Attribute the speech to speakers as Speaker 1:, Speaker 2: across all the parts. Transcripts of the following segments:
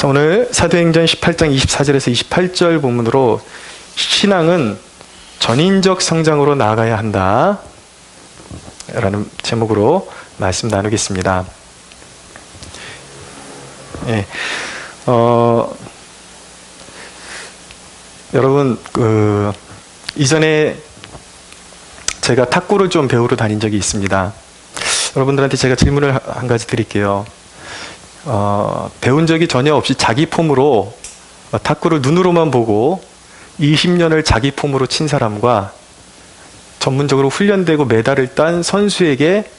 Speaker 1: 자, 오늘 사도행전 18장 24절에서 28절 본문으로 신앙은 전인적 성장으로 나아가야 한다 라는 제목으로 말씀 나누겠습니다. 예, 여러분 이전에 제가 탁구를 좀 배우러 다닌 적이 있습니다. 여러분들한테 제가 질문을 한 가지 드릴게요. 배운 적이 전혀 없이 자기 폼으로 탁구를 눈으로만 보고 20년을 자기 폼으로 친 사람과 전문적으로 훈련되고 메달을 딴 선수에게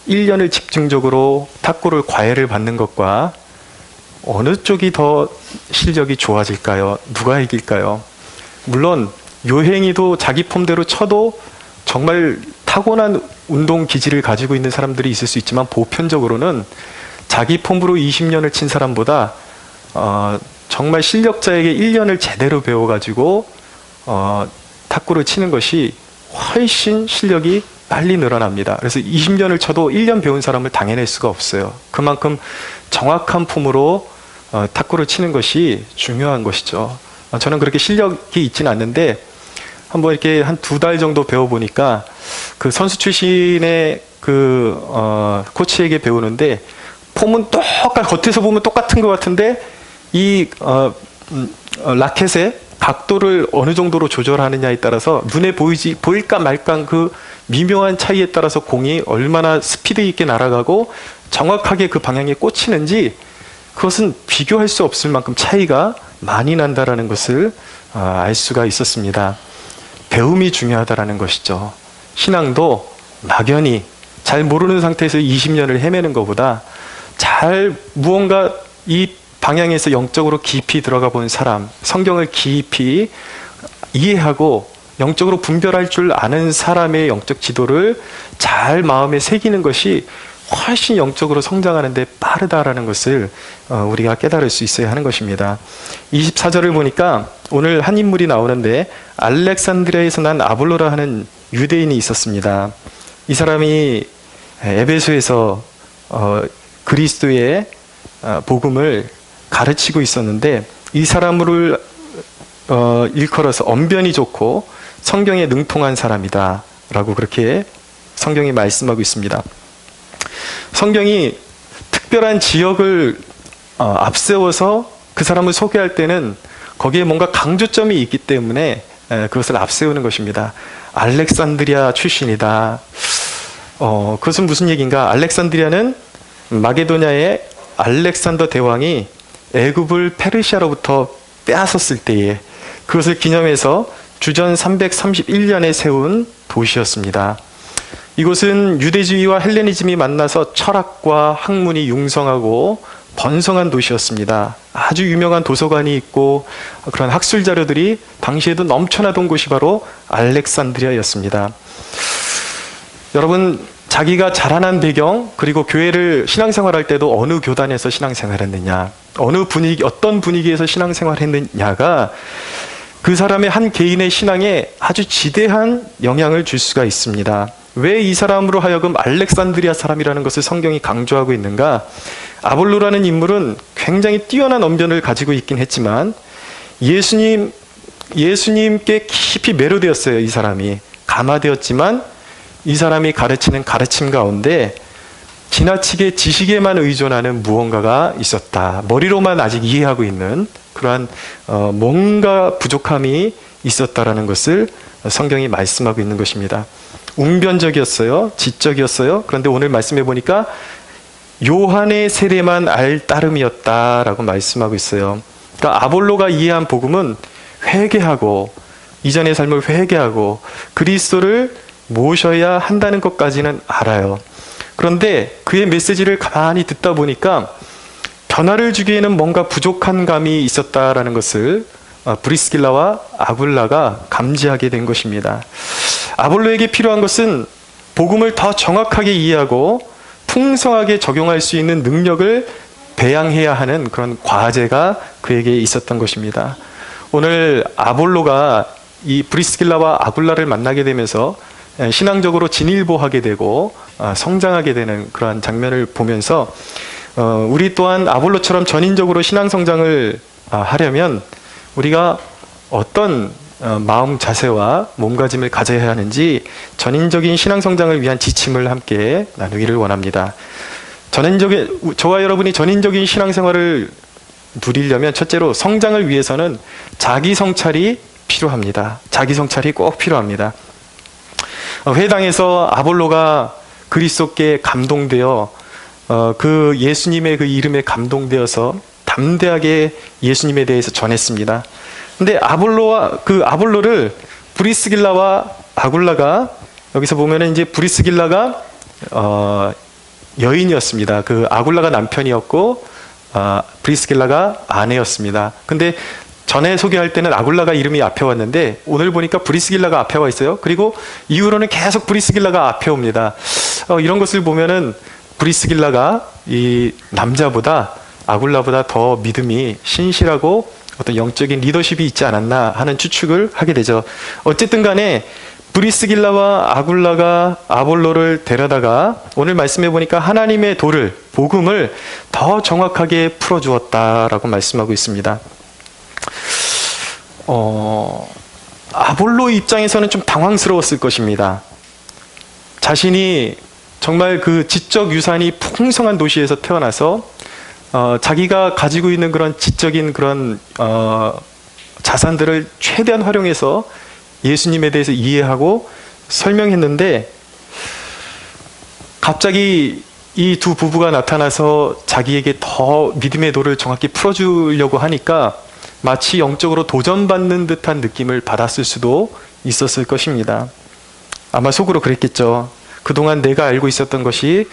Speaker 1: 1년을 집중적으로 탁구를 과외를 받는 것과 어느 쪽이 더 실력이 좋아질까요? 누가 이길까요? 물론 요행이도 자기 폼대로 쳐도 정말 타고난 운동 기질을 가지고 있는 사람들이 있을 수 있지만 보편적으로는 자기 폼으로 20년을 친 사람보다 정말 실력자에게 1년을 제대로 배워가지고 탁구를 치는 것이 훨씬 실력이 빨리 늘어납니다. 그래서 20년을 쳐도 1년 배운 사람을 당해낼 수가 없어요. 그만큼 정확한 폼으로 탁구를 치는 것이 중요한 것이죠. 저는 그렇게 실력이 있지는 않는데 한번 이렇게 한 2달 정도 배워보니까 그 선수 출신의 코치에게 배우는데 폼은 겉에서 보면 똑같은 것 같은데 이 라켓의 각도를 어느 정도로 조절하느냐에 따라서 눈에 보일까 말까 그 미묘한 차이에 따라서 공이 얼마나 스피드 있게 날아가고 정확하게 그 방향에 꽂히는지 그것은 비교할 수 없을 만큼 차이가 많이 난다라는 것을 알 수가 있었습니다. 배움이 중요하다라는 것이죠. 신앙도 막연히 잘 모르는 상태에서 20년을 헤매는 것보다 잘 무언가 이 방향에서 영적으로 깊이 들어가 본 사람, 성경을 깊이 이해하고 영적으로 분별할 줄 아는 사람의 영적 지도를 잘 마음에 새기는 것이 훨씬 영적으로 성장하는 데 빠르다라는 것을 우리가 깨달을 수 있어야 하는 것입니다. 24절을 보니까 오늘 한 인물이 나오는데 알렉산드리아에서 난 아볼로라 하는 유대인이 있었습니다. 이 사람이 에베소에서 그리스도의 복음을 가르치고 있었는데 이 사람을 일컬어서 언변이 좋고 성경에 능통한 사람이다 라고 그렇게 성경이 말씀하고 있습니다. 성경이 특별한 지역을 앞세워서 그 사람을 소개할 때는 거기에 뭔가 강조점이 있기 때문에 그것을 앞세우는 것입니다. 알렉산드리아 출신이다. 그것은 무슨 얘기인가? 알렉산드리아는 마게도냐의 알렉산더 대왕이 애굽을 페르시아로부터 빼앗았을 때에 그것을 기념해서 주전 331년에 세운 도시였습니다. 이곳은 유대주의와 헬레니즘이 만나서 철학과 학문이 융성하고 번성한 도시였습니다. 아주 유명한 도서관이 있고 그런 학술 자료들이 당시에도 넘쳐나던 곳이 바로 알렉산드리아였습니다. 여러분, 자기가 자라난 배경 그리고 교회를 신앙생활할 때도 어느 교단에서 신앙생활했느냐, 어떤 분위기에서 신앙생활했느냐가 그 사람의 한 개인의 신앙에 아주 지대한 영향을 줄 수가 있습니다. 왜 이 사람으로 하여금 알렉산드리아 사람이라는 것을 성경이 강조하고 있는가? 아볼로라는 인물은 굉장히 뛰어난 언변을 가지고 있긴 했지만 예수님께 깊이 매료되었어요. 이 사람이 감화되었지만 이 사람이 가르치는 가르침 가운데 지나치게 지식에만 의존하는 무언가가 있었다. 머리로만 아직 이해하고 있는 그러한 뭔가 부족함이 있었다라는 것을 성경이 말씀하고 있는 것입니다. 웅변적이었어요. 지적이었어요. 그런데 오늘 말씀해 보니까 요한의 세례만 알 따름이었다라고 말씀하고 있어요. 그러니까 아볼로가 이해한 복음은 회개하고 이전의 삶을 회개하고 그리스도를 모셔야 한다는 것까지는 알아요. 그런데 그의 메시지를 가만히 듣다 보니까 변화를 주기에는 뭔가 부족한 감이 있었다라는 것을 브리스길라와 아굴라가 감지하게 된 것입니다. 아볼로에게 필요한 것은 복음을 더 정확하게 이해하고 풍성하게 적용할 수 있는 능력을 배양해야 하는 그런 과제가 그에게 있었던 것입니다. 오늘 아볼로가 이 브리스길라와 아굴라를 만나게 되면서 신앙적으로 진일보하게 되고 성장하게 되는 그러한 장면을 보면서 우리 또한 아볼로처럼 전인적으로 신앙 성장을 하려면 우리가 어떤 마음 자세와 몸가짐을 가져야 하는지 전인적인 신앙 성장을 위한 지침을 함께 나누기를 원합니다. 저와 여러분이 전인적인 신앙생활을 누리려면 첫째로 성장을 위해서는 자기 성찰이 필요합니다. 자기 성찰이 꼭 필요합니다. 회당에서 아볼로가 그리스도께 감동되어 그 예수님의 그 이름에 감동되어서 담대하게 예수님에 대해서 전했습니다. 근데 아볼로를 브리스길라와 아굴라가, 여기서 보면은 이제 브리스길라가 여인이었습니다. 그 아굴라가 남편이었고 브리스길라가 아내였습니다. 근데 전에 소개할 때는 아굴라가 이름이 앞에 왔는데 오늘 보니까 브리스길라가 앞에 와 있어요. 그리고 이후로는 계속 브리스길라가 앞에 옵니다. 이런 것을 보면은 브리스길라가 이 남자보다, 아굴라보다 더 믿음이 신실하고 어떤 영적인 리더십이 있지 않았나 하는 추측을 하게 되죠. 어쨌든 간에 브리스길라와 아굴라가 아볼로를 데려다가 오늘 말씀해 보니까 하나님의 도를, 복음을 더 정확하게 풀어주었다라고 말씀하고 있습니다. 아볼로 입장에서는 좀 당황스러웠을 것입니다. 자신이 정말 그 지적 유산이 풍성한 도시에서 태어나서 자기가 가지고 있는 그런 지적인 그런 자산들을 최대한 활용해서 예수님에 대해서 이해하고 설명했는데 갑자기 이 두 부부가 나타나서 자기에게 더 믿음의 도를 정확히 풀어주려고 하니까 마치 영적으로 도전받는 듯한 느낌을 받았을 수도 있었을 것입니다. 아마 속으로 그랬겠죠. 그동안 내가 알고 있었던 것이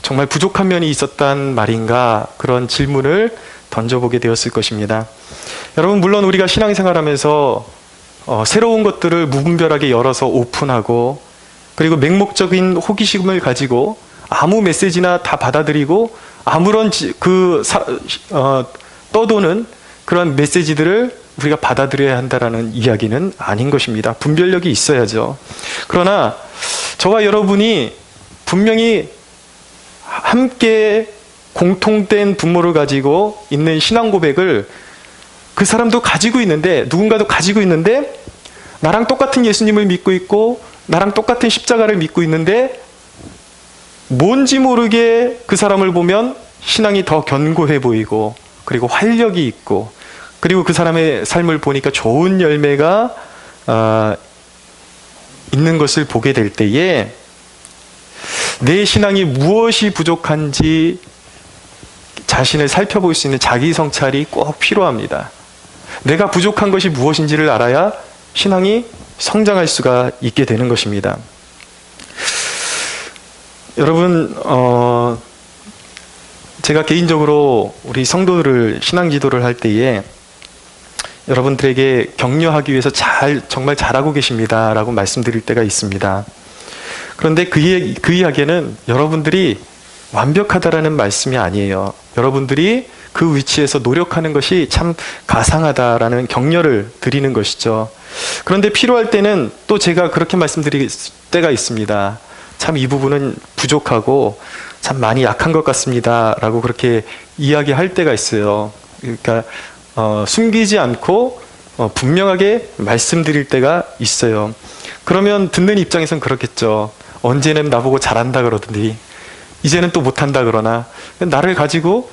Speaker 1: 정말 부족한 면이 있었단 말인가, 그런 질문을 던져보게 되었을 것입니다. 여러분, 물론 우리가 신앙생활하면서 새로운 것들을 무분별하게 열어서 오픈하고, 그리고 맹목적인 호기심을 가지고 아무 메시지나 다 받아들이고 아무런 떠도는 그런 메시지들을 우리가 받아들여야 한다는 이야기는 아닌 것입니다. 분별력이 있어야죠. 그러나 저와 여러분이 분명히 함께 공통된 분모를 가지고 있는 신앙 고백을 그 사람도 가지고 있는데, 누군가도 가지고 있는데, 나랑 똑같은 예수님을 믿고 있고 나랑 똑같은 십자가를 믿고 있는데 뭔지 모르게 그 사람을 보면 신앙이 더 견고해 보이고, 그리고 활력이 있고, 그리고 그 사람의 삶을 보니까 좋은 열매가 있는 것을 보게 될 때에 내 신앙이 무엇이 부족한지 자신을 살펴볼 수 있는 자기 성찰이 꼭 필요합니다. 내가 부족한 것이 무엇인지를 알아야 신앙이 성장할 수가 있게 되는 것입니다. 여러분, 제가 개인적으로 우리 성도들을 신앙 지도를 할 때에 여러분들에게 격려하기 위해서 정말 잘하고 계십니다 라고 말씀드릴 때가 있습니다. 그런데 그 이야기는 여러분들이 완벽하다라는 말씀이 아니에요. 여러분들이 그 위치에서 노력하는 것이 참 가상하다라는 격려를 드리는 것이죠. 그런데 필요할 때는 또 제가 그렇게 말씀드릴 때가 있습니다. 참 이 부분은 부족하고 참 많이 약한 것 같습니다 라고 그렇게 이야기할 때가 있어요. 그러니까 숨기지 않고 분명하게 말씀드릴 때가 있어요. 그러면 듣는 입장에선 그렇겠죠. 언제는 나보고 잘한다 그러더니 이제는 또 못한다 그러나, 나를 가지고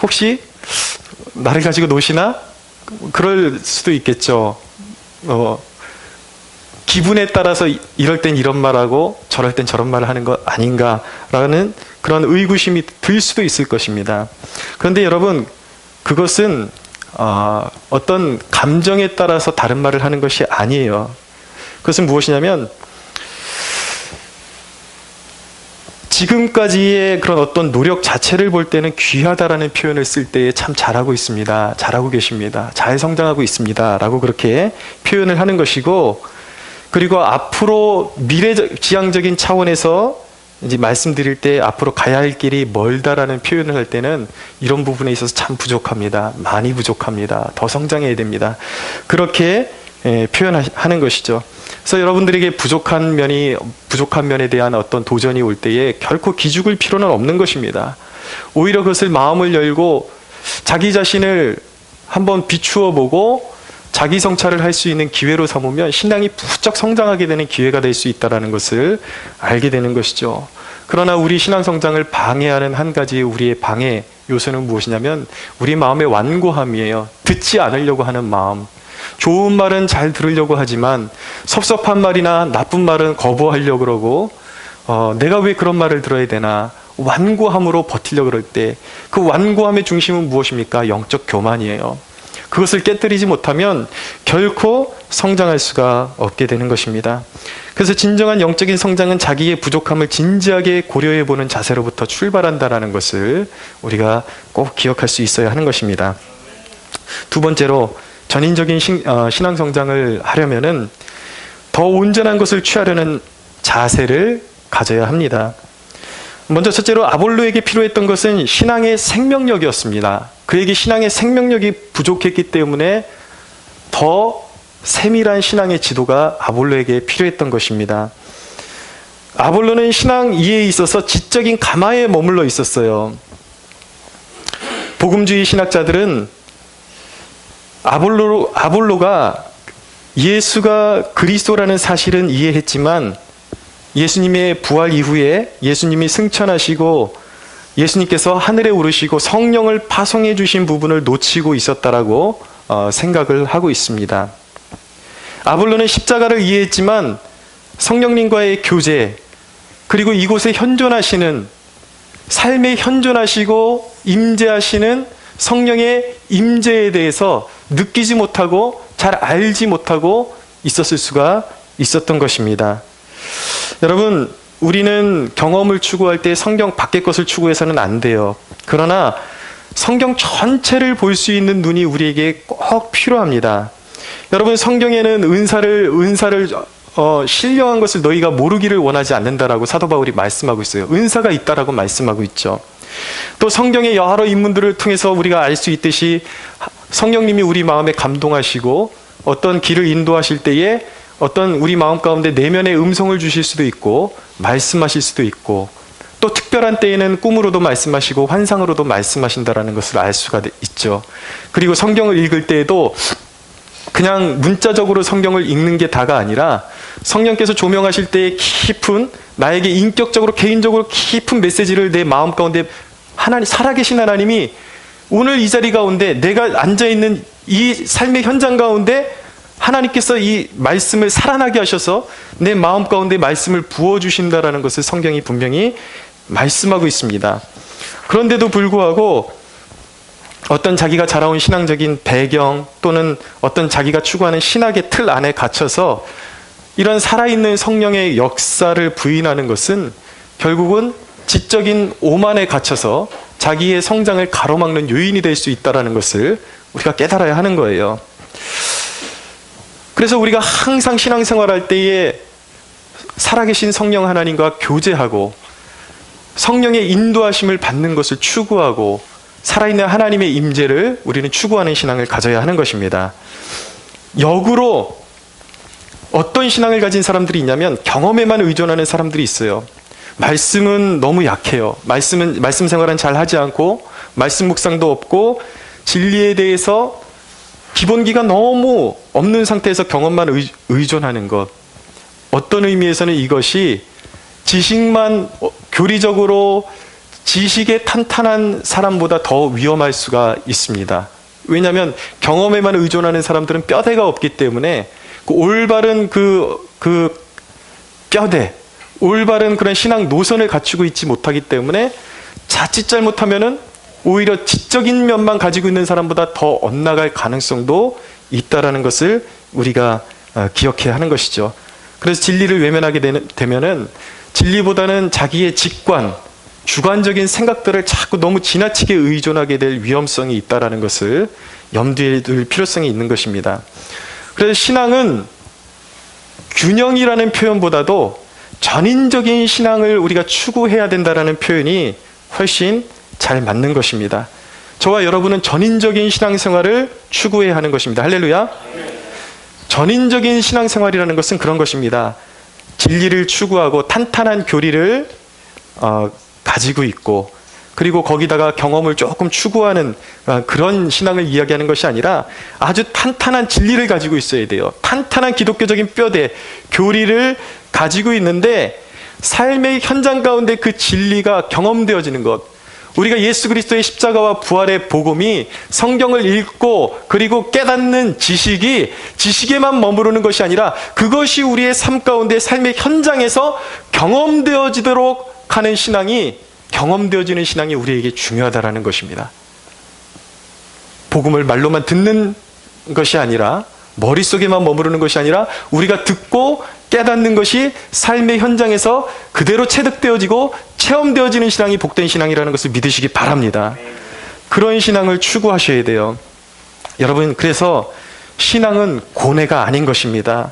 Speaker 1: 혹시 나를 가지고 노시나? 그럴 수도 있겠죠. 기분에 따라서 이럴 땐 이런 말하고 저럴 땐 저런 말을 하는 것 아닌가라는 그런 의구심이 들 수도 있을 것입니다. 그런데 여러분, 그것은 어떤 감정에 따라서 다른 말을 하는 것이 아니에요. 그것은 무엇이냐면 지금까지의 그런 어떤 노력 자체를 볼 때는 귀하다라는 표현을 쓸 때에 참 잘하고 있습니다. 잘하고 계십니다. 잘 성장하고 있습니다. 라고 그렇게 표현을 하는 것이고, 그리고 앞으로 미래지향적인 차원에서 이제 말씀드릴 때 앞으로 가야 할 길이 멀다라는 표현을 할 때는 이런 부분에 있어서 참 부족합니다. 많이 부족합니다. 더 성장해야 됩니다. 그렇게 표현하는 것이죠. 그래서 여러분들에게 부족한 면에 대한 어떤 도전이 올 때에 결코 기죽을 필요는 없는 것입니다. 오히려 그것을 마음을 열고 자기 자신을 한번 비추어 보고 자기 성찰을 할 수 있는 기회로 삼으면 신앙이 부쩍 성장하게 되는 기회가 될 수 있다는 것을 알게 되는 것이죠. 그러나 우리 신앙 성장을 방해하는 한 가지 우리의 방해 요소는 무엇이냐면 우리 마음의 완고함이에요. 듣지 않으려고 하는 마음. 좋은 말은 잘 들으려고 하지만 섭섭한 말이나 나쁜 말은 거부하려고 그러고 내가 왜 그런 말을 들어야 되나 완고함으로 버티려고 그럴 때 그 완고함의 중심은 무엇입니까? 영적 교만이에요. 그것을 깨뜨리지 못하면 결코 성장할 수가 없게 되는 것입니다. 그래서 진정한 영적인 성장은 자기의 부족함을 진지하게 고려해 보는 자세로부터 출발한다는 것을 우리가 꼭 기억할 수 있어야 하는 것입니다. 두 번째로 전인적인 신앙 성장을 하려면은 더 온전한 것을 취하려는 자세를 가져야 합니다. 먼저 첫째로 아볼로에게 필요했던 것은 신앙의 생명력이었습니다. 그에게 신앙의 생명력이 부족했기 때문에 더 세밀한 신앙의 지도가 아볼로에게 필요했던 것입니다. 아볼로는 신앙 이해에 있어서 지적인 가마에 머물러 있었어요. 복음주의 신학자들은 아볼로가 예수가 그리스도라는 사실은 이해했지만 예수님의 부활 이후에 예수님이 승천하시고 예수님께서 하늘에 오르시고 성령을 파송해 주신 부분을 놓치고 있었다라고 생각을 하고 있습니다. 아볼로는 십자가를 이해했지만 성령님과의 교제 그리고 이곳에 현존하시는 삶에 현존하시고 임재하시는 성령의 임재에 대해서 느끼지 못하고 잘 알지 못하고 있었을 수가 있었던 것입니다. 여러분, 우리는 경험을 추구할 때 성경 밖의 것을 추구해서는 안 돼요. 그러나 성경 전체를 볼 수 있는 눈이 우리에게 꼭 필요합니다. 여러분, 성경에는 은사를 신령한 것을 너희가 모르기를 원하지 않는다라고 사도 바울이 말씀하고 있어요. 은사가 있다라고 말씀하고 있죠. 또 성경의 여러 인물들을 통해서 우리가 알 수 있듯이 성령님이 우리 마음에 감동하시고 어떤 길을 인도하실 때에 어떤 우리 마음 가운데 내면의 음성을 주실 수도 있고 말씀하실 수도 있고 또 특별한 때에는 꿈으로도 말씀하시고 환상으로도 말씀하신다라는 것을 알 수가 있죠. 그리고 성경을 읽을 때에도 그냥 문자적으로 성경을 읽는 게 다가 아니라 성령께서 조명하실 때의 깊은 나에게 인격적으로 개인적으로 깊은 메시지를 내 마음 가운데 살아계신 하나님이 오늘 이 자리 가운데 내가 앉아있는 이 삶의 현장 가운데 하나님께서 이 말씀을 살아나게 하셔서 내 마음 가운데 말씀을 부어주신다라는 것을 성경이 분명히 말씀하고 있습니다. 그런데도 불구하고 어떤 자기가 자라온 신앙적인 배경 또는 어떤 자기가 추구하는 신학의 틀 안에 갇혀서 이런 살아있는 성령의 역사를 부인하는 것은 결국은 지적인 오만에 갇혀서 자기의 성장을 가로막는 요인이 될 수 있다는 것을 우리가 깨달아야 하는 거예요. 그래서 우리가 항상 신앙생활할 때에 살아계신 성령 하나님과 교제하고 성령의 인도하심을 받는 것을 추구하고 살아있는 하나님의 임재를 우리는 추구하는 신앙을 가져야 하는 것입니다. 역으로 어떤 신앙을 가진 사람들이 있냐면 경험에만 의존하는 사람들이 있어요. 말씀은 너무 약해요. 말씀 생활은 잘 하지 않고 말씀 묵상도 없고 진리에 대해서 기본기가 너무 없는 상태에서 경험만 의존하는 것. 어떤 의미에서는 이것이 지식만 교리적으로 지식에 탄탄한 사람보다 더 위험할 수가 있습니다. 왜냐하면 경험에만 의존하는 사람들은 뼈대가 없기 때문에 그 올바른 그 뼈대, 올바른 그런 신앙 노선을 갖추고 있지 못하기 때문에 자칫 잘못하면은 오히려 지적인 면만 가지고 있는 사람보다 더 엇나갈 가능성도 있다라는 것을 우리가 기억해야 하는 것이죠. 그래서 진리를 외면하게 되면은 진리보다는 자기의 직관, 주관적인 생각들을 자꾸 너무 지나치게 의존하게 될 위험성이 있다라는 것을 염두에 둘 필요성이 있는 것입니다. 그래서 신앙은 균형이라는 표현보다도 전인적인 신앙을 우리가 추구해야 된다라는 표현이 훨씬 잘 맞는 것입니다. 저와 여러분은 전인적인 신앙생활을 추구해야 하는 것입니다. 할렐루야. 전인적인 신앙생활이라는 것은 그런 것입니다. 진리를 추구하고 탄탄한 교리를 가지고 있고 그리고 거기다가 경험을 조금 추구하는 그런 신앙을 이야기하는 것이 아니라 아주 탄탄한 진리를 가지고 있어야 돼요. 탄탄한 기독교적인 뼈대, 교리를 가지고 있는데 삶의 현장 가운데 그 진리가 경험되어지는 것. 우리가 예수 그리스도의 십자가와 부활의 복음이 성경을 읽고 그리고 깨닫는 지식에만 머무르는 것이 아니라 그것이 우리의 삶 가운데 삶의 현장에서 경험되어지도록 하는 신앙이, 경험되어지는 신앙이 우리에게 중요하다라는 것입니다. 복음을 말로만 듣는 것이 아니라, 머릿속에만 머무르는 것이 아니라 우리가 듣고 깨닫는 것이 삶의 현장에서 그대로 체득되어지고 체험되어지는 신앙이 복된 신앙이라는 것을 믿으시기 바랍니다. 그런 신앙을 추구하셔야 돼요. 여러분, 그래서 신앙은 고뇌가 아닌 것입니다.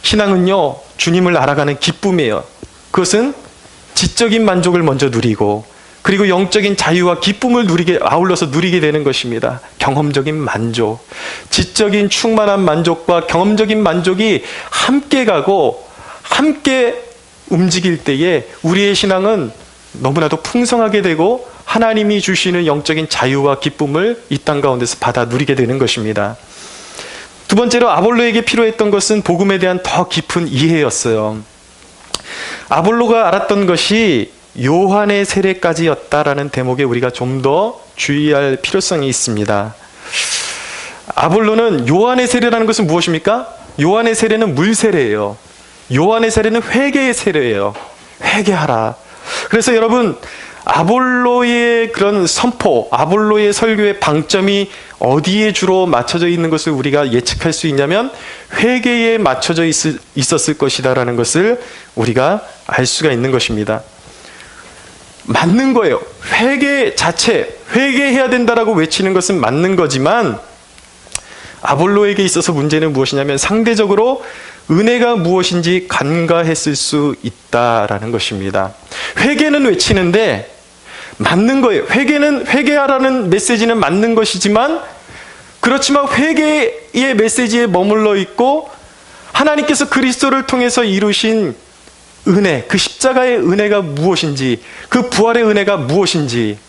Speaker 1: 신앙은요, 주님을 알아가는 기쁨이에요. 그것은 지적인 만족을 먼저 누리고 그리고 영적인 자유와 기쁨을 아울러서 누리게 되는 것입니다. 경험적인 만족, 지적인 충만한 만족과 경험적인 만족이 함께 가고 함께 움직일 때에 우리의 신앙은 너무나도 풍성하게 되고 하나님이 주시는 영적인 자유와 기쁨을 이 땅 가운데서 받아 누리게 되는 것입니다. 두 번째로 아볼로에게 필요했던 것은 복음에 대한 더 깊은 이해였어요. 아볼로가 알았던 것이 요한의 세례까지였다라는 대목에 우리가 좀 더 주의할 필요성이 있습니다. 아볼로는 요한의 세례라는 것은 무엇입니까? 요한의 세례는 물 세례예요. 요한의 세례는 회개의 세례예요. 회개하라. 그래서 여러분, 아볼로의 그런 선포, 아볼로의 설교의 방점이 어디에 주로 맞춰져 있는 것을 우리가 예측할 수 있냐면 회개에 맞춰져 있었을 것이다라는 것을 우리가 알 수가 있는 것입니다. 맞는 거예요. 회개 자체, 회개해야 된다라고 외치는 것은 맞는 거지만 아볼로에게 있어서 문제는 무엇이냐면 상대적으로 은혜가 무엇인지 간과했을 수 있다라는 것입니다. 회개는 외치는데 맞는 거예요. 회개하라는 메시지는 맞는 것이지만 그렇지만 회개의 메시지에 머물러 있고 하나님께서 그리스도를 통해서 이루신 은혜, 그 십자가의 은혜가 무엇인지, 그 부활의 은혜가 무엇인지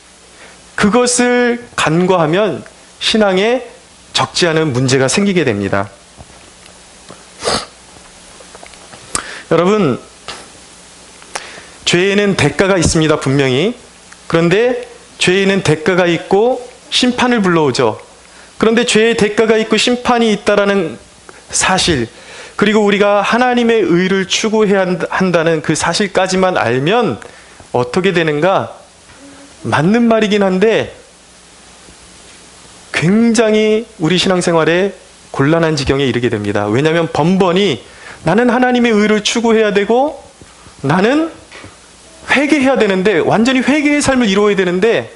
Speaker 1: 그것을 간과하면 신앙에 적지 않은 문제가 생기게 됩니다. 여러분, 죄에는 대가가 있습니다, 분명히. 그런데 죄에는 대가가 있고 심판을 불러오죠. 그런데 죄의 대가가 있고 심판이 있다라는 사실, 그리고 우리가 하나님의 의를 추구해야 한다는 그 사실까지만 알면 어떻게 되는가? 맞는 말이긴 한데 굉장히 우리 신앙생활에 곤란한 지경에 이르게 됩니다. 왜냐하면 번번이 나는 하나님의 의를 추구해야 되고 나는 회개해야 되는데, 완전히 회개의 삶을 이루어야 되는데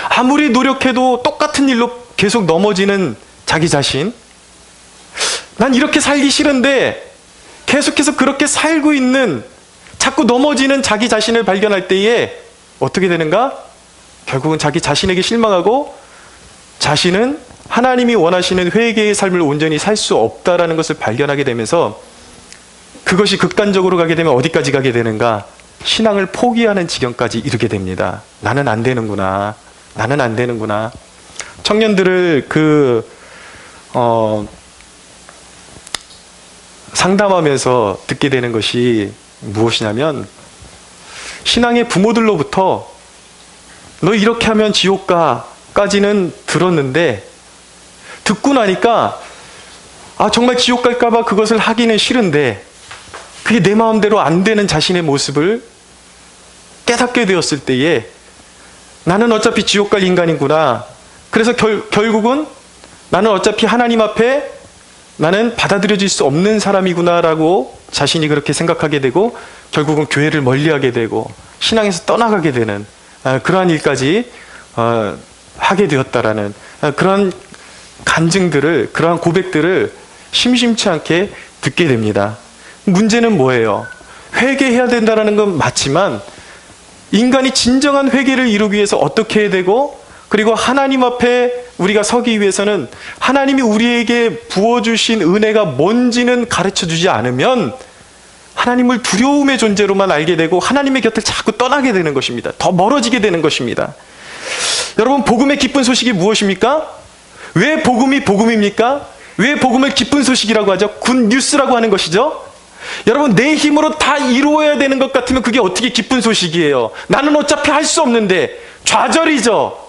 Speaker 1: 아무리 노력해도 똑같은 일로 계속 넘어지는 자기 자신, 난 이렇게 살기 싫은데 계속해서 그렇게 살고 있는, 자꾸 넘어지는 자기 자신을 발견할 때에 어떻게 되는가? 결국은 자기 자신에게 실망하고 자신은 하나님이 원하시는 회개의 삶을 온전히 살 수 없다라는 것을 발견하게 되면서 그것이 극단적으로 가게 되면 어디까지 가게 되는가? 신앙을 포기하는 지경까지 이르게 됩니다. 나는 안 되는구나. 나는 안 되는구나. 청년들을 상담하면서 듣게 되는 것이 무엇이냐면, 신앙의 부모들로부터 너 이렇게 하면 지옥 가까지는 들었는데 듣고 나니까 정말 지옥 갈까봐 그것을 하기는 싫은데 그게 내 마음대로 안 되는 자신의 모습을 깨닫게 되었을 때에 나는 어차피 지옥 갈 인간이구나. 그래서 결국은 나는 어차피 하나님 앞에 나는 받아들여질 수 없는 사람이구나라고 자신이 그렇게 생각하게 되고 결국은 교회를 멀리하게 되고 신앙에서 떠나가게 되는 그러한 일까지 하게 되었다라는 그러한 간증들을, 그러한 고백들을 심심치 않게 듣게 됩니다. 문제는 뭐예요? 회개해야 된다는 건 맞지만 인간이 진정한 회개를 이루기 위해서 어떻게 해야 되고, 그리고 하나님 앞에 우리가 서기 위해서는 하나님이 우리에게 부어주신 은혜가 뭔지는 가르쳐주지 않으면 하나님을 두려움의 존재로만 알게 되고 하나님의 곁을 자꾸 떠나게 되는 것입니다. 더 멀어지게 되는 것입니다. 여러분, 복음의 기쁜 소식이 무엇입니까? 왜 복음이 복음입니까? 왜 복음을 기쁜 소식이라고 하죠? 굿 뉴스라고 하는 것이죠. 여러분, 내 힘으로 다 이루어야 되는 것 같으면 그게 어떻게 기쁜 소식이에요? 나는 어차피 할 수 없는데. 좌절이죠.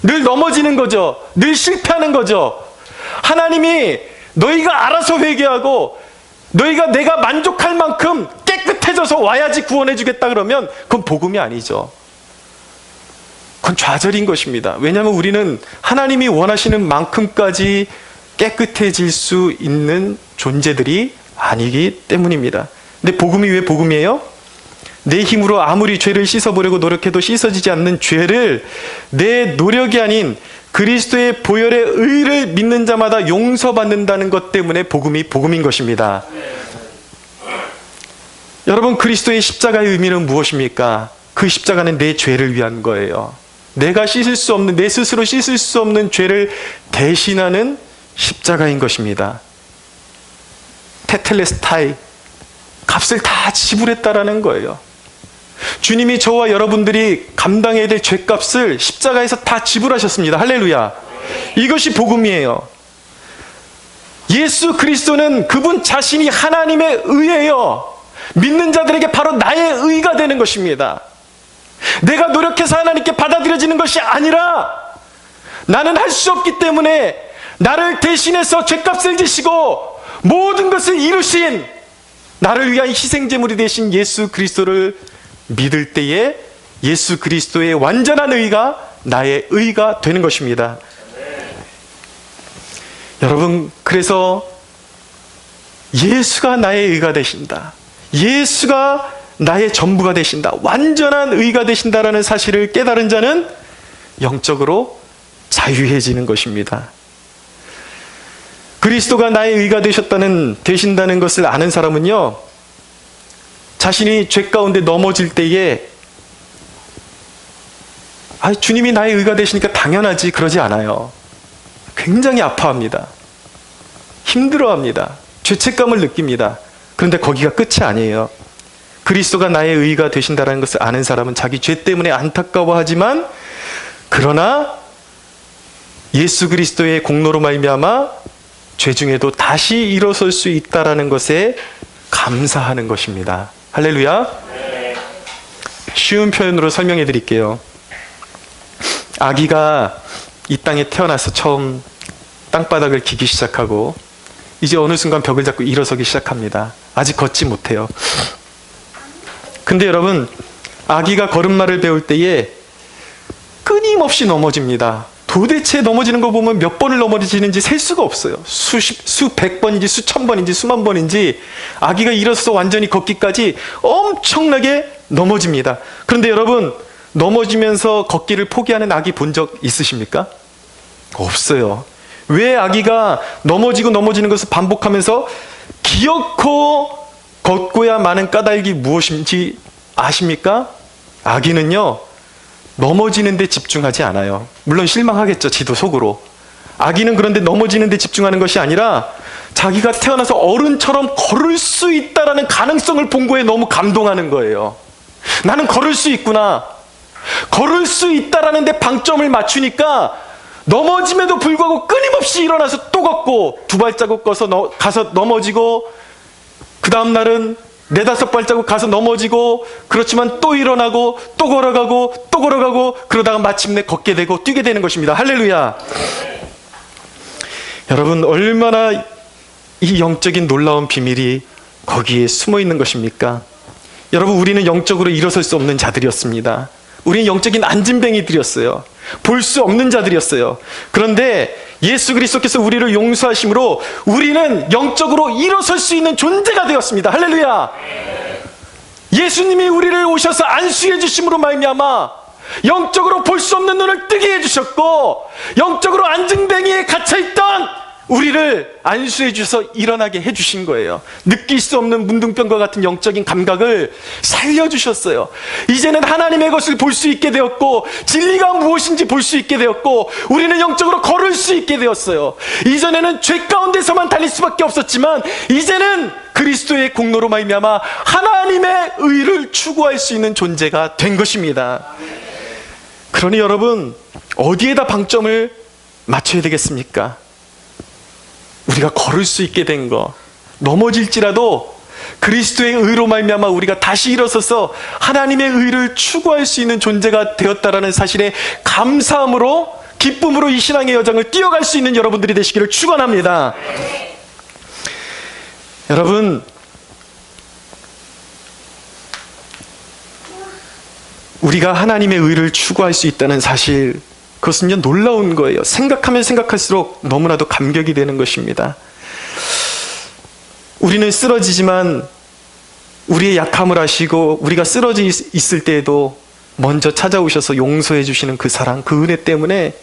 Speaker 1: 늘 넘어지는 거죠. 늘 실패하는 거죠. 하나님이 너희가 알아서 회개하고 너희가 내가 만족할 만큼 깨끗해져서 와야지 구원해 주겠다 그러면 그건 복음이 아니죠. 그건 좌절인 것입니다. 왜냐하면 우리는 하나님이 원하시는 만큼까지 깨끗해질 수 있는 존재들이 아니기 때문입니다. 근데 복음이 왜 복음이에요? 내 힘으로 아무리 죄를 씻어보려고 노력해도 씻어지지 않는 죄를 내 노력이 아닌 그리스도의 보혈의 의를 믿는 자마다 용서받는다는 것 때문에 복음이 복음인 것입니다. 여러분, 그리스도의 십자가의 의미는 무엇입니까? 그 십자가는 내 죄를 위한 거예요. 내가 씻을 수 없는, 내 스스로 씻을 수 없는 죄를 대신하는 십자가인 것입니다. 테텔레스타이, 값을 다 지불했다라는 거예요. 주님이 저와 여러분들이 감당해야 될 죄값을 십자가에서 다 지불하셨습니다. 할렐루야. 이것이 복음이에요. 예수 그리스도는 그분 자신이 하나님의 의예요. 믿는 자들에게 바로 나의 의가 되는 것입니다. 내가 노력해서 하나님께 받아들여지는 것이 아니라 나는 할 수 없기 때문에 나를 대신해서 죄값을 지시고 모든 것을 이루신 나를 위한 희생제물이 되신 예수 그리스도를 믿을 때에 예수 그리스도의 완전한 의가 나의 의가 되는 것입니다. 여러분, 그래서 예수가 나의 의가 되신다. 예수가 나의 전부가 되신다. 완전한 의가 되신다라는 사실을 깨달은 자는 영적으로 자유해지는 것입니다. 그리스도가 나의 의가 되신다는 것을 아는 사람은요, 자신이 죄 가운데 넘어질 때에 주님이 나의 의가 되시니까 당연하지 그러지 않아요. 굉장히 아파합니다. 힘들어합니다. 죄책감을 느낍니다. 그런데 거기가 끝이 아니에요. 그리스도가 나의 의가 되신다는 것을 아는 사람은 자기 죄 때문에 안타까워하지만 그러나 예수 그리스도의 공로로 말미암아 죄 중에도 다시 일어설 수 있다는 것에 감사하는 것입니다. 할렐루야. 쉬운 표현으로 설명해 드릴게요. 아기가 이 땅에 태어나서 처음 땅바닥을 기기 시작하고 이제 어느 순간 벽을 잡고 일어서기 시작합니다. 아직 걷지 못해요. 근데 여러분, 아기가 걸음마를 배울 때에 끊임없이 넘어집니다. 도대체 넘어지는 거 보면 몇 번을 넘어지는지 셀 수가 없어요. 수백 번인지 수천 번인지 수만 번인지 아기가 일어서서 완전히 걷기까지 엄청나게 넘어집니다. 그런데 여러분, 넘어지면서 걷기를 포기하는 아기 본 적 있으십니까? 없어요. 왜 아기가 넘어지는 것을 반복하면서 기어코 걷고야 마는 까닭이 무엇인지 아십니까? 아기는요, 넘어지는 데 집중하지 않아요. 물론 실망하겠죠, 지도 속으로. 아기는 그런데 넘어지는 데 집중하는 것이 아니라 자기가 태어나서 어른처럼 걸을 수 있다라는 가능성을 본 거에 너무 감동하는 거예요. 나는 걸을 수 있구나. 걸을 수 있다라는 데 방점을 맞추니까 넘어짐에도 불구하고 끊임없이 일어나서 또 걷고, 두 발자국 가서 넘어지고, 그 다음 날은 네다섯 발자국 가서 넘어지고, 그렇지만 또 일어나고 또 걸어가고 또 걸어가고, 그러다가 마침내 걷게 되고 뛰게 되는 것입니다. 할렐루야. 여러분, 얼마나 이 영적인 놀라운 비밀이 거기에 숨어 있는 것입니까? 여러분, 우리는 영적으로 일어설 수 없는 자들이었습니다. 우리는 영적인 안진뱅이들이었어요. 볼 수 없는 자들이었어요. 그런데 예수 그리스도께서 우리를 용서하심으로 우리는 영적으로 일어설 수 있는 존재가 되었습니다. 할렐루야. 예수님이 우리를 오셔서 안수해 주심으로 말미암아 영적으로 볼 수 없는 눈을 뜨게 해주셨고, 영적으로 안진뱅이에 갇혀있던 우리를 안수해 주셔서 일어나게 해주신 거예요. 느낄 수 없는 문둥병과 같은 영적인 감각을 살려주셨어요. 이제는 하나님의 것을 볼 수 있게 되었고, 진리가 무엇인지 볼 수 있게 되었고, 우리는 영적으로 걸을 수 있게 되었어요. 이전에는 죄 가운데서만 달릴 수밖에 없었지만, 이제는 그리스도의 공로로 말미암아 하나님의 의를 추구할 수 있는 존재가 된 것입니다. 그러니 여러분, 어디에다 방점을 맞춰야 되겠습니까? 우리가 걸을 수 있게 된 거, 넘어질지라도 그리스도의 의로 말미암아 우리가 다시 일어서서 하나님의 의를 추구할 수 있는 존재가 되었다라는 사실에 감사함으로, 기쁨으로 이 신앙의 여정을 뛰어갈 수 있는 여러분들이 되시기를 축원합니다. 여러분, 우리가 하나님의 의를 추구할 수 있다는 사실, 그것은요 놀라운 거예요. 생각하면 생각할수록 너무나도 감격이 되는 것입니다. 우리는 쓰러지지만 우리의 약함을 아시고 우리가 쓰러져 있을 때에도 먼저 찾아오셔서 용서해 주시는 그 사랑, 그 은혜 때문에,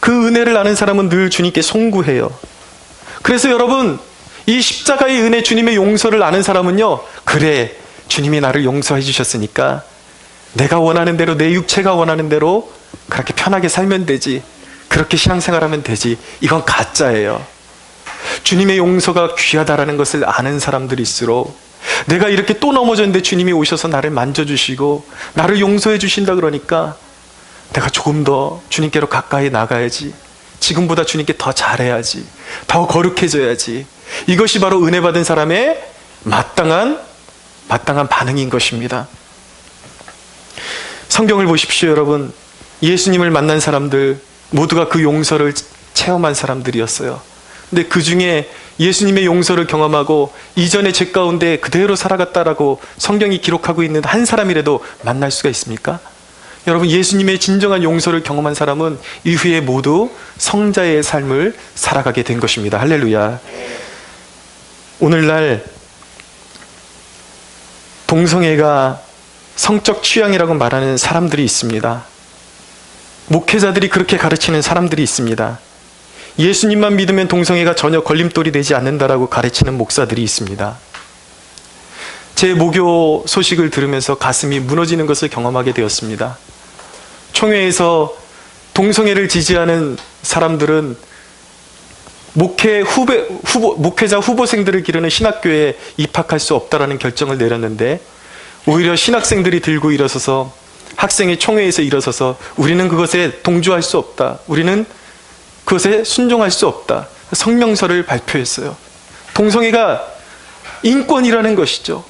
Speaker 1: 그 은혜를 아는 사람은 늘 주님께 송구해요. 그래서 여러분, 이 십자가의 은혜, 주님의 용서를 아는 사람은요, 그래, 주님이 나를 용서해 주셨으니까 내가 원하는 대로, 내 육체가 원하는 대로 그렇게 편하게 살면 되지, 그렇게 신앙생활하면 되지. 이건 가짜예요. 주님의 용서가 귀하다라는 것을 아는 사람들일수록, 내가 이렇게 또 넘어졌는데 주님이 오셔서 나를 만져주시고 나를 용서해 주신다 그러니까 내가 조금 더 주님께로 가까이 나가야지, 지금보다 주님께 더 잘해야지, 더 거룩해져야지. 이것이 바로 은혜 받은 사람의 마땅한 반응인 것입니다. 성경을 보십시오. 여러분, 예수님을 만난 사람들 모두가 그 용서를 체험한 사람들이었어요. 근데 그 중에 예수님의 용서를 경험하고 이전의 죄 가운데 그대로 살아갔다라고 성경이 기록하고 있는 한 사람이라도 만날 수가 있습니까? 여러분, 예수님의 진정한 용서를 경험한 사람은 이후에 모두 성자의 삶을 살아가게 된 것입니다. 할렐루야. 오늘날 동성애가 성적 취향이라고 말하는 사람들이 있습니다. 목회자들이 그렇게 가르치는 사람들이 있습니다. 예수님만 믿으면 동성애가 전혀 걸림돌이 되지 않는다라고 가르치는 목사들이 있습니다. 제 모교 소식을 들으면서 가슴이 무너지는 것을 경험하게 되었습니다. 총회에서 동성애를 지지하는 사람들은 목회자 후보생들을 기르는 신학교에 입학할 수 없다라는 결정을 내렸는데, 오히려 신학생들이 들고 일어서서, 학생의 총회에서 일어서서 우리는 그것에 동조할 수 없다, 우리는 그것에 순종할 수 없다, 성명서를 발표했어요. 동성애가 인권이라는 것이죠.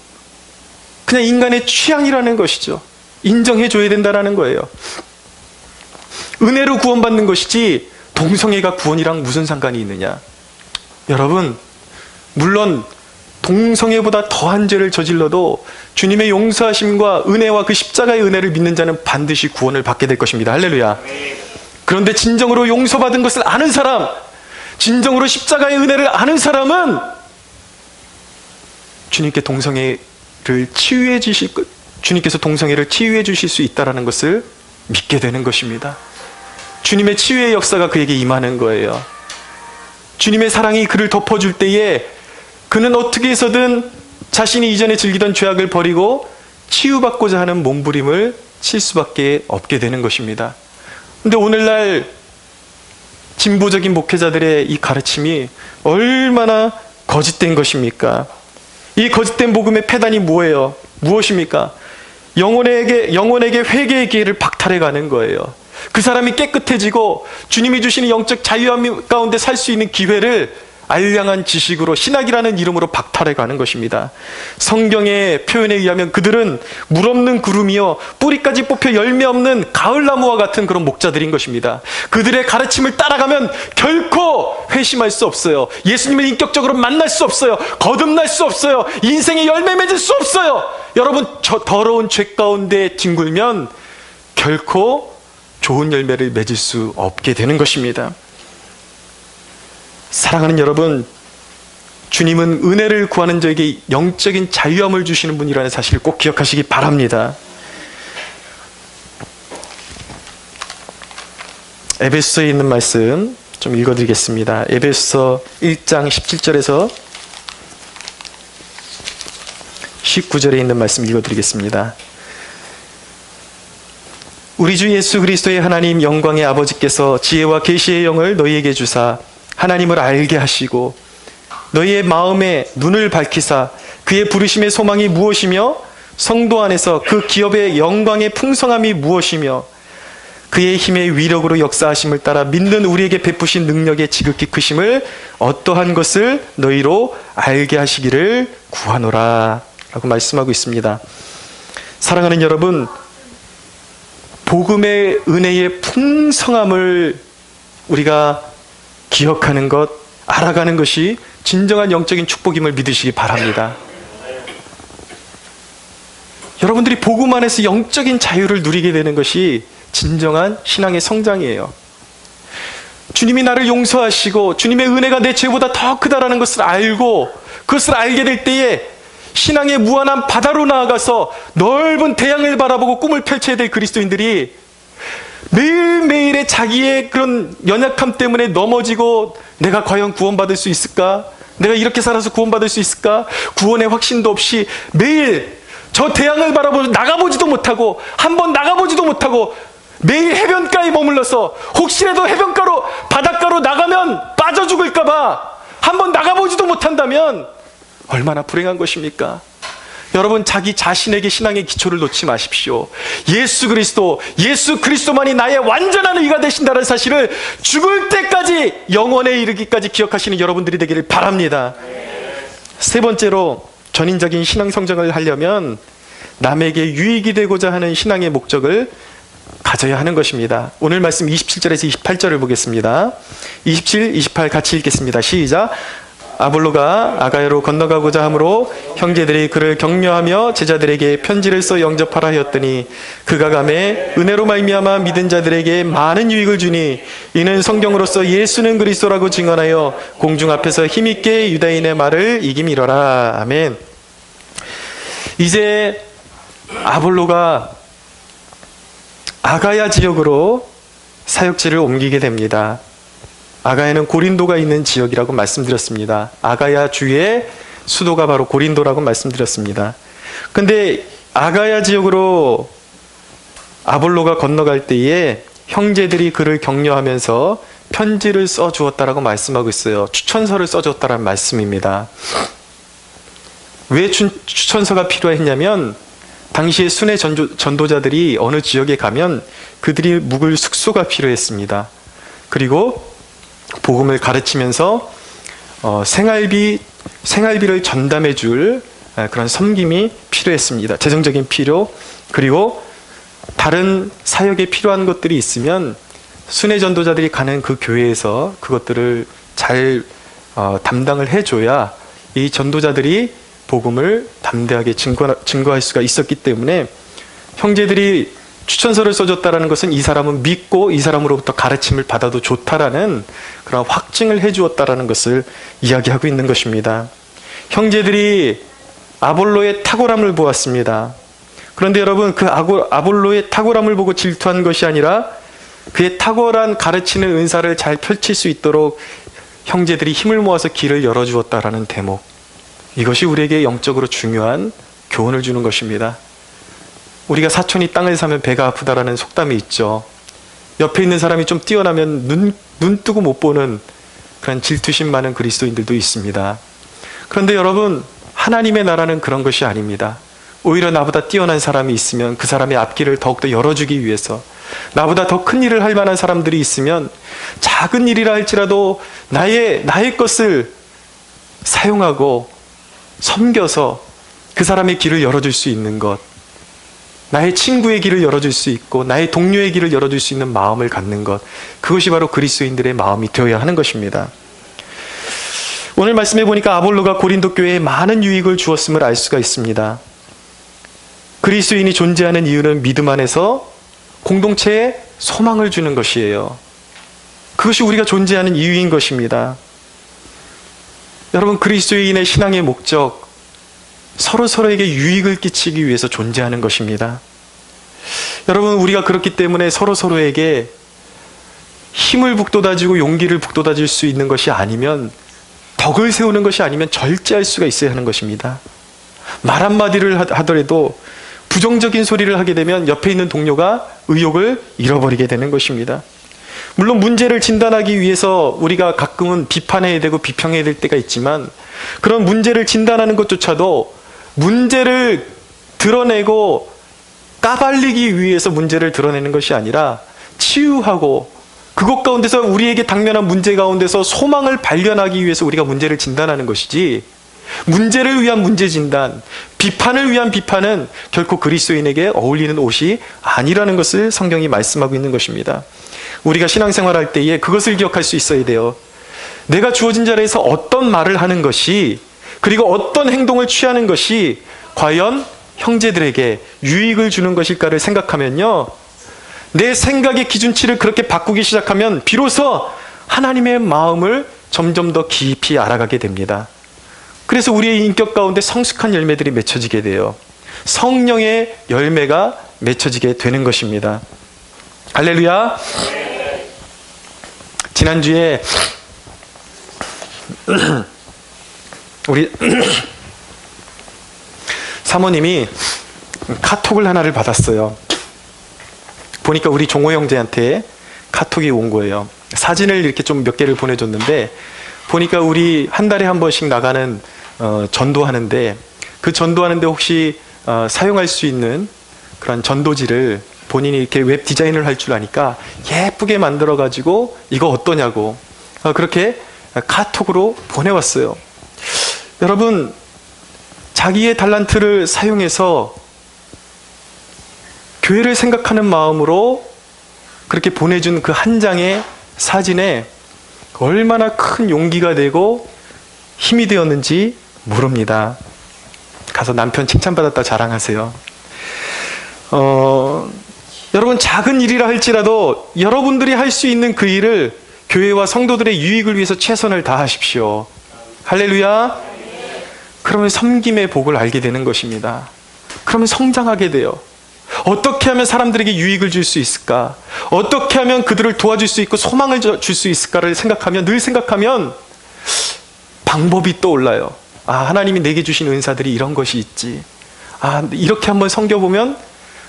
Speaker 1: 그냥 인간의 취향이라는 것이죠. 인정해줘야 된다는 거예요. 은혜로 구원받는 것이지 동성애가 구원이랑 무슨 상관이 있느냐. 여러분, 물론 동성애보다 더한 죄를 저질러도 주님의 용서하심과 은혜와 그 십자가의 은혜를 믿는 자는 반드시 구원을 받게 될 것입니다. 할렐루야. 그런데 진정으로 용서받은 것을 아는 사람, 진정으로 십자가의 은혜를 아는 사람은 주님께서 동성애를 치유해 주실 수 있다는 것을 믿게 되는 것입니다. 주님의 치유의 역사가 그에게 임하는 거예요. 주님의 사랑이 그를 덮어줄 때에 그는 어떻게 해서든 자신이 이전에 즐기던 죄악을 버리고 치유받고자 하는 몸부림을 칠 수밖에 없게 되는 것입니다. 그런데 오늘날 진보적인 목회자들의 이 가르침이 얼마나 거짓된 것입니까? 이 거짓된 복음의 패단이 뭐예요? 무엇입니까? 영혼에게 회개의 기회를 박탈해 가는 거예요. 그 사람이 깨끗해지고 주님이 주시는 영적 자유함 가운데 살 수 있는 기회를 알량한 지식으로, 신학이라는 이름으로 박탈해 가는 것입니다. 성경의 표현에 의하면 그들은 물 없는 구름이요 뿌리까지 뽑혀 열매 없는 가을나무와 같은 그런 목자들인 것입니다. 그들의 가르침을 따라가면 결코 회심할 수 없어요. 예수님을 인격적으로 만날 수 없어요. 거듭날 수 없어요. 인생의 열매 맺을 수 없어요. 여러분, 저 더러운 죄 가운데 뒹굴면 결코 좋은 열매를 맺을 수 없게 되는 것입니다. 사랑하는 여러분, 주님은 은혜를 구하는 자에게 영적인 자유함을 주시는 분이라는 사실을 꼭 기억하시기 바랍니다. 에베소서에 있는 말씀 좀 읽어드리겠습니다. 에베소서 1장 17절에서 19절에 있는 말씀 읽어드리겠습니다. 우리 주 예수 그리스도의 하나님 영광의 아버지께서 지혜와 계시의 영을 너희에게 주사 하나님을 알게 하시고 너희의 마음에 눈을 밝히사 그의 부르심의 소망이 무엇이며 성도 안에서 그 기업의 영광의 풍성함이 무엇이며 그의 힘의 위력으로 역사하심을 따라 믿는 우리에게 베푸신 능력의 지극히 크심을 어떠한 것을 너희로 알게 하시기를 구하노라 라고 말씀하고 있습니다. 사랑하는 여러분, 복음의 은혜의 풍성함을 우리가 기억하는 것, 알아가는 것이 진정한 영적인 축복임을 믿으시기 바랍니다. 여러분들이 복음 안에서 영적인 자유를 누리게 되는 것이 진정한 신앙의 성장이에요. 주님이 나를 용서하시고 주님의 은혜가 내 죄보다 더 크다라는 것을 알고 그것을 알게 될 때에 신앙의 무한한 바다로 나아가서 넓은 태양을 바라보고 꿈을 펼쳐야 될 그리스도인들이 매일매일의 자기의 그런 연약함 때문에 넘어지고 내가 과연 구원받을 수 있을까? 내가 이렇게 살아서 구원받을 수 있을까? 구원의 확신도 없이 매일 저 태양을 바라보고 나가보지도 못하고 한번 나가보지도 못하고 매일 해변가에 머물러서 혹시라도 해변가로 바닷가로 나가면 빠져 죽을까봐 한번 나가보지도 못한다면 얼마나 불행한 것입니까? 여러분, 자기 자신에게 신앙의 기초를 놓지 마십시오. 예수 그리스도만이 나의 완전한 의가 되신다는 사실을 죽을 때까지 영원에 이르기까지 기억하시는 여러분들이 되기를 바랍니다. 세 번째로 전인적인 신앙 성장을 하려면 남에게 유익이 되고자 하는 신앙의 목적을 가져야 하는 것입니다. 오늘 말씀 27절에서 28절을 보겠습니다. 27, 28 같이 읽겠습니다. 시작. 아볼로가 아가야로 건너가고자 하므로 형제들이 그를 격려하며 제자들에게 편지를 써 영접하라 하였더니 그가 가매 은혜로 말미암아 믿은 자들에게 많은 유익을 주니 이는 성경으로서 예수는 그리스도라고 증언하여 공중 앞에서 힘있게 유다인의 말을 이김이러라. 아멘. 이제 아볼로가 아가야 지역으로 사역지를 옮기게 됩니다. 아가야는 고린도가 있는 지역이라고 말씀드렸습니다. 아가야 주의 수도가 바로 고린도라고 말씀드렸습니다. 근데 아가야 지역으로 아볼로가 건너갈 때에 형제들이 그를 격려하면서 편지를 써주었다라고 말씀하고 있어요. 추천서를 써줬다라는 말씀입니다. 왜 추천서가 필요했냐면 당시에 순회 전도자들이 어느 지역에 가면 그들이 묵을 숙소가 필요했습니다. 그리고 복음을 가르치면서 생활비를 전담해 줄 그런 섬김이 필요했습니다. 재정적인 필요, 그리고 다른 사역에 필요한 것들이 있으면 순회 전도자들이 가는 그 교회에서 그것들을 잘 담당을 해줘야 이 전도자들이 복음을 담대하게 증거할 수가 있었기 때문에 형제들이 추천서를 써줬다라는 것은 이 사람은 믿고 이 사람으로부터 가르침을 받아도 좋다라는 그런 확증을 해주었다라는 것을 이야기하고 있는 것입니다. 형제들이 아볼로의 탁월함을 보았습니다. 그런데 여러분, 그 아볼로의 탁월함을 보고 질투한 것이 아니라 그의 탁월한 가르치는 은사를 잘 펼칠 수 있도록 형제들이 힘을 모아서 길을 열어주었다라는 대목, 이것이 우리에게 영적으로 중요한 교훈을 주는 것입니다. 우리가 사촌이 땅을 사면 배가 아프다라는 속담이 있죠. 옆에 있는 사람이 좀 뛰어나면 눈 뜨고 못 보는 그런 질투심 많은 그리스도인들도 있습니다. 그런데 여러분, 하나님의 나라는 그런 것이 아닙니다. 오히려 나보다 뛰어난 사람이 있으면 그 사람의 앞길을 더욱더 열어주기 위해서, 나보다 더 큰 일을 할 만한 사람들이 있으면 작은 일이라 할지라도 나의 것을 사용하고 섬겨서 그 사람의 길을 열어줄 수 있는 것, 나의 친구의 길을 열어줄 수 있고 나의 동료의 길을 열어줄 수 있는 마음을 갖는 것, 그것이 바로 그리스도인들의 마음이 되어야 하는 것입니다. 오늘 말씀해 보니까 아볼로가 고린도 교회에 많은 유익을 주었음을 알 수가 있습니다. 그리스도인이 존재하는 이유는 믿음 안에서 공동체에 소망을 주는 것이에요. 그것이 우리가 존재하는 이유인 것입니다. 여러분, 그리스도인의 신앙의 목적, 서로에게 유익을 끼치기 위해서 존재하는 것입니다. 여러분, 우리가 그렇기 때문에 서로에게 힘을 북돋아주고 용기를 북돋아줄 수 있는 것이 아니면, 덕을 세우는 것이 아니면 절제할 수가 있어야 하는 것입니다. 말 한마디를 하더라도 부정적인 소리를 하게 되면 옆에 있는 동료가 의욕을 잃어버리게 되는 것입니다. 물론 문제를 진단하기 위해서 우리가 가끔은 비판해야 되고 비평해야 될 때가 있지만, 그런 문제를 진단하는 것조차도 문제를 드러내고 까발리기 위해서 문제를 드러내는 것이 아니라 치유하고 그것 가운데서 우리에게 당면한 문제 가운데서 소망을 발견하기 위해서 우리가 문제를 진단하는 것이지, 문제를 위한 문제 진단, 비판을 위한 비판은 결코 그리스도인에게 어울리는 옷이 아니라는 것을 성경이 말씀하고 있는 것입니다. 우리가 신앙생활할 때에 그것을 기억할 수 있어야 돼요. 내가 주어진 자리에서 어떤 말을 하는 것이, 그리고 어떤 행동을 취하는 것이 과연 형제들에게 유익을 주는 것일까를 생각하면요, 내 생각의 기준치를 그렇게 바꾸기 시작하면 비로소 하나님의 마음을 점점 더 깊이 알아가게 됩니다. 그래서 우리의 인격 가운데 성숙한 열매들이 맺혀지게 돼요. 성령의 열매가 맺혀지게 되는 것입니다. 할렐루야. 지난주에 우리 사모님이 카톡을 하나를 받았어요. 보니까 우리 종호 형제한테 카톡이 온 거예요. 사진을 이렇게 좀 몇 개를 보내줬는데, 보니까 우리 한 달에 한 번씩 나가는 전도하는데, 그 전도하는데 혹시 사용할 수 있는 그런 전도지를 본인이 이렇게 웹 디자인을 할 줄 아니까 예쁘게 만들어 가지고 이거 어떠냐고 그렇게 카톡으로 보내왔어요. 여러분, 자기의 달란트를 사용해서 교회를 생각하는 마음으로 그렇게 보내준 그 한 장의 사진에 얼마나 큰 용기가 되고 힘이 되었는지 모릅니다. 가서 남편 칭찬받았다 자랑하세요. 여러분, 작은 일이라 할지라도 여러분들이 할 수 있는 그 일을 교회와 성도들의 유익을 위해서 최선을 다하십시오. 할렐루야. 그러면 섬김의 복을 알게 되는 것입니다. 그러면 성장하게 돼요. 어떻게 하면 사람들에게 유익을 줄 수 있을까? 어떻게 하면 그들을 도와줄 수 있고 소망을 줄 수 있을까를 늘 생각하면 방법이 떠올라요. 하나님이 내게 주신 은사들이 이런 것이 있지. 이렇게 한번 섬겨보면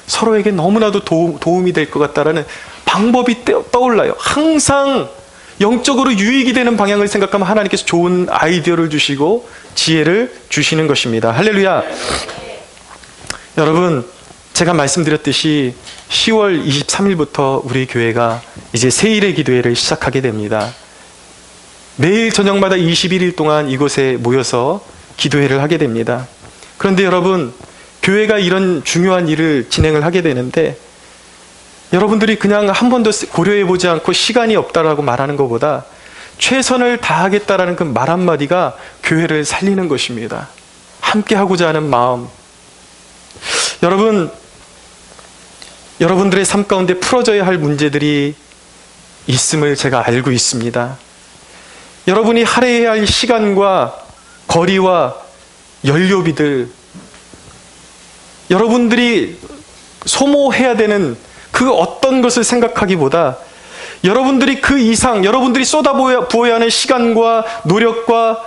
Speaker 1: 서로에게 너무나도 도움이 될 것 같다라는 방법이 떠올라요. 항상 영적으로 유익이 되는 방향을 생각하면 하나님께서 좋은 아이디어를 주시고 지혜를 주시는 것입니다. 할렐루야. 여러분, 제가 말씀드렸듯이 10월 23일부터 우리 교회가 이제 세일의 기도회를 시작하게 됩니다. 매일 저녁마다 21일 동안 이곳에 모여서 기도회를 하게 됩니다. 그런데 여러분, 교회가 이런 중요한 일을 진행을 하게 되는데, 여러분들이 그냥 한 번도 고려해보지 않고 시간이 없다라고 말하는 것보다 최선을 다하겠다라는 그 말 한마디가 교회를 살리는 것입니다. 함께 하고자 하는 마음. 여러분들의 삶 가운데 풀어져야 할 문제들이 있음을 제가 알고 있습니다. 여러분이 할애해야 할 시간과 거리와 연료비들, 여러분들이 소모해야 되는 그 어떤 것을 생각하기보다 여러분들이 그 이상, 여러분들이 쏟아부어야 하는 시간과 노력과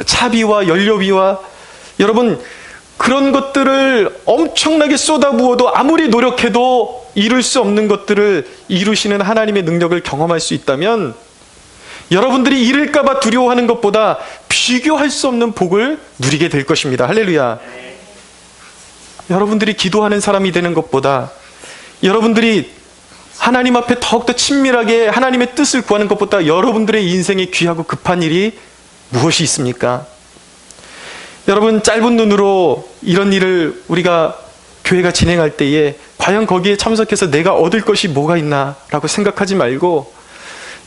Speaker 1: 차비와 연료비와 여러분 그런 것들을 엄청나게 쏟아부어도 아무리 노력해도 이룰 수 없는 것들을 이루시는 하나님의 능력을 경험할 수 있다면, 여러분들이 잃을까 봐 두려워하는 것보다 비교할 수 없는 복을 누리게 될 것입니다. 할렐루야. 여러분들이 기도하는 사람이 되는 것보다, 여러분들이 하나님 앞에 더욱더 친밀하게 하나님의 뜻을 구하는 것보다 여러분들의 인생에 귀하고 급한 일이 무엇이 있습니까? 여러분, 짧은 눈으로 이런 일을 우리가 교회가 진행할 때에 과연 거기에 참석해서 내가 얻을 것이 뭐가 있나 라고 생각하지 말고,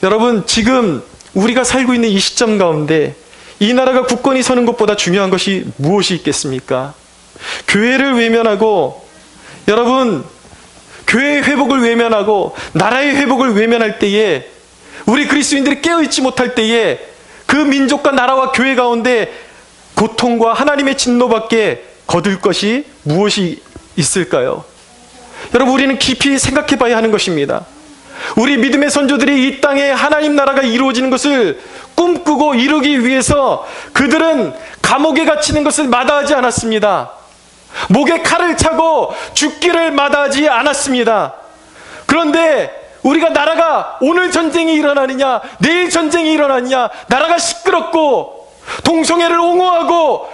Speaker 1: 여러분, 지금 우리가 살고 있는 이 시점 가운데 이 나라가 굳건히 서는 것보다 중요한 것이 무엇이 있겠습니까? 교회를 외면하고, 여러분, 교회의 회복을 외면하고 나라의 회복을 외면할 때에, 우리 그리스도인들이 깨어있지 못할 때에 그 민족과 나라와 교회 가운데 고통과 하나님의 진노밖에 거둘 것이 무엇이 있을까요? 여러분, 우리는 깊이 생각해 봐야 하는 것입니다. 우리 믿음의 선조들이 이 땅에 하나님 나라가 이루어지는 것을 꿈꾸고 이루기 위해서 그들은 감옥에 갇히는 것을 마다하지 않았습니다. 목에 칼을 차고 죽기를 마다하지 않았습니다. 그런데 우리가 나라가 오늘 전쟁이 일어나느냐, 내일 전쟁이 일어나느냐, 나라가 시끄럽고 동성애를 옹호하고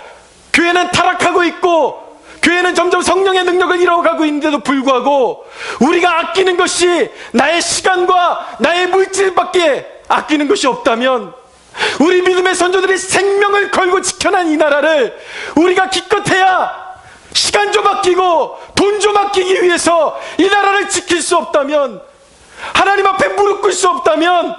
Speaker 1: 교회는 타락하고 있고 교회는 점점 성령의 능력을 잃어가고 있는데도 불구하고 우리가 아끼는 것이 나의 시간과 나의 물질밖에 아끼는 것이 없다면, 우리 믿음의 선조들이 생명을 걸고 지켜낸 이 나라를 우리가 기껏해야 시간 좀 아끼고 돈 좀 아끼기 위해서 이 나라를 지킬 수 없다면, 하나님 앞에 무릎 꿇을 수 없다면,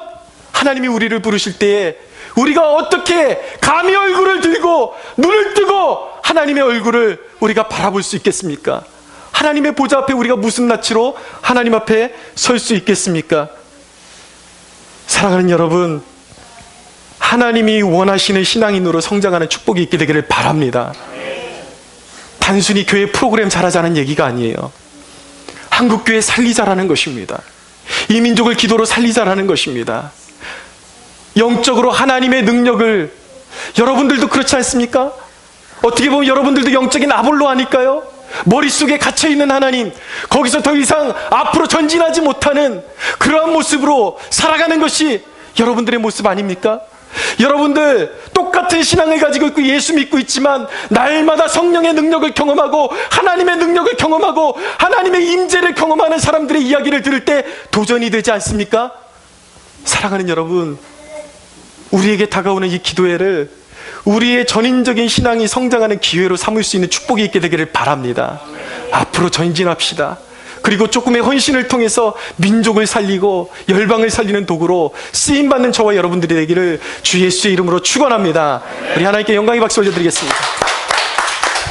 Speaker 1: 하나님이 우리를 부르실 때에 우리가 어떻게 감히 얼굴을 들고 눈을 뜨고 하나님의 얼굴을 우리가 바라볼 수 있겠습니까? 하나님의 보좌 앞에 우리가 무슨 낯으로 하나님 앞에 설 수 있겠습니까? 사랑하는 여러분, 하나님이 원하시는 신앙인으로 성장하는 축복이 있게 되기를 바랍니다. 단순히 교회 프로그램 잘하자는 얘기가 아니에요. 한국교회 살리자라는 것입니다. 이 민족을 기도로 살리자라는 것입니다. 영적으로 하나님의 능력을, 여러분들도 그렇지 않습니까? 어떻게 보면 여러분들도 영적인 아볼로 아닐까요? 머릿속에 갇혀있는 하나님, 거기서 더 이상 앞으로 전진하지 못하는 그러한 모습으로 살아가는 것이 여러분들의 모습 아닙니까? 여러분들 똑같은 신앙을 가지고 있고 예수 믿고 있지만 날마다 성령의 능력을 경험하고 하나님의 능력을 경험하고 하나님의 임재를 경험하는 사람들의 이야기를 들을 때 도전이 되지 않습니까? 사랑하는 여러분, 우리에게 다가오는 이 기도회를 우리의 전인적인 신앙이 성장하는 기회로 삼을 수 있는 축복이 있게 되기를 바랍니다. 앞으로 전진합시다. 그리고 조금의 헌신을 통해서 민족을 살리고 열방을 살리는 도구로 쓰임받는 저와 여러분들이 되기를 주 예수의 이름으로 축원합니다. 우리 하나님께 영광의 박수 올려드리겠습니다.